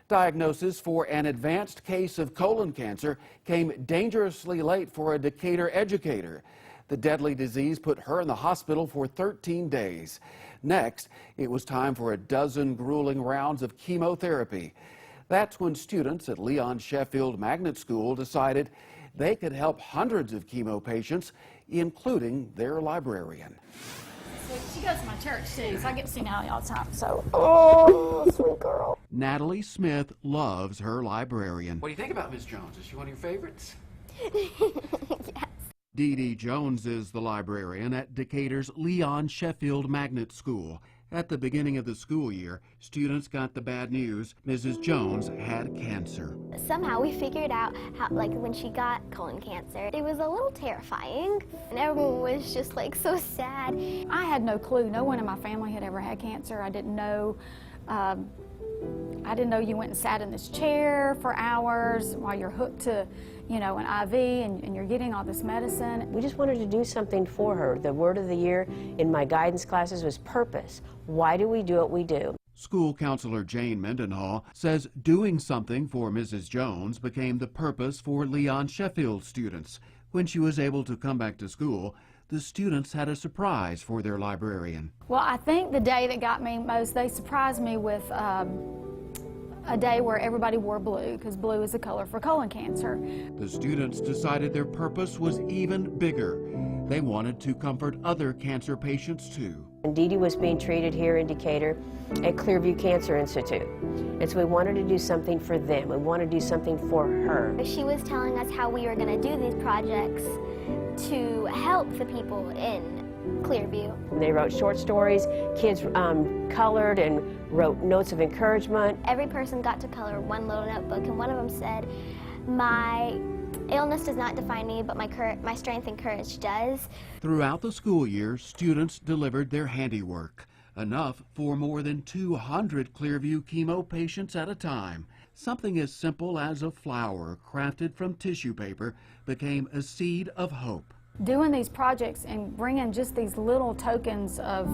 Diagnosis for an advanced case of colon cancer came dangerously late for a Decatur educator. The deadly disease put her in the hospital for 13 days. Next, it was time for a dozen grueling rounds of chemotherapy. That's when students at Sheffield Magnet School decided they could help hundreds of chemo patients, including their librarian. She goes to my church too, so I get to see Natalie all the time. Oh, sweet girl. Natalie Smith loves her librarian. What do you think about Miss Jones? Is she one of your favorites? Yes. Dee Dee Jones is the librarian at Decatur's Sheffield Magnet School. At the beginning of the school year, students got the bad news. Mrs. Jones had cancer. Somehow we figured out how, when she got colon cancer, it was a little terrifying, and everyone was just so sad. I had no clue. No one in my family had ever had cancer. I didn't know. I didn't know you went and sat in this chair for hours while you're hooked to, an IV and you're getting all this medicine. We just wanted to do something for her. The word of the year in my guidance classes was purpose. Why do we do what we do? School counselor Jane Mendenhall says doing something for Mrs. Jones became the purpose for Sheffield students. When she was able to come back to school, the students had a surprise for their librarian. Well, I think the day that got me most, they surprised me with a day where everybody wore blue, because blue is the color for colon cancer. The students decided their purpose was even bigger. They wanted to comfort other cancer patients too. And Dee Dee was being treated here in Decatur at Clearview Cancer Institute. And so we wanted to do something for them. We wanted to do something for her. She was telling us how we were going to do these projects to help the people in Clearview. And they wrote short stories. Kids colored and wrote notes of encouragement. Every person got to color one little notebook, and one of them said, "My illness does not define me, but my strength and courage does." Throughout the school year, students delivered their handiwork, enough for more than 200 Clearview chemo patients at a time. Something as simple as a flower crafted from tissue paper became a seed of hope. Doing these projects and bringing just these little tokens of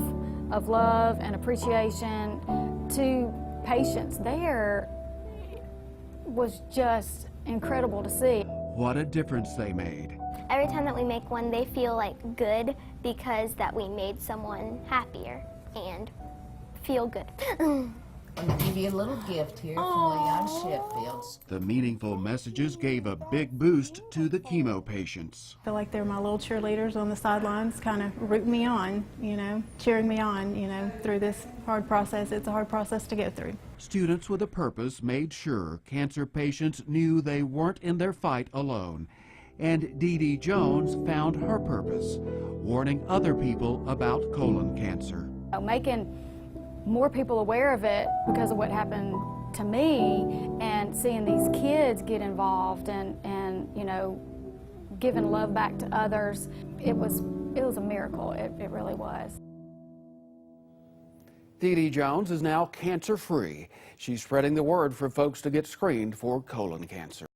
love and appreciation to patients there was just incredible to see. What a difference they made. Every time that we make one, they feel good because that we made someone happier and feel good. I'm going to give you a little gift here from Sheffield. The meaningful messages gave a big boost to the chemo patients. I feel like they're my little cheerleaders on the sidelines, kind of rooting me on, cheering me on, through this hard process. It's a hard process to go through. Students with a purpose made sure cancer patients knew they weren't in their fight alone. And Dee Dee Jones found her purpose, warning other people about colon cancer. Making more people aware of it because of what happened to me, and seeing these kids get involved and giving love back to others, it was a miracle. It really was. Dee Dee Jones is now cancer-free. She's spreading the word for folks to get screened for colon cancer.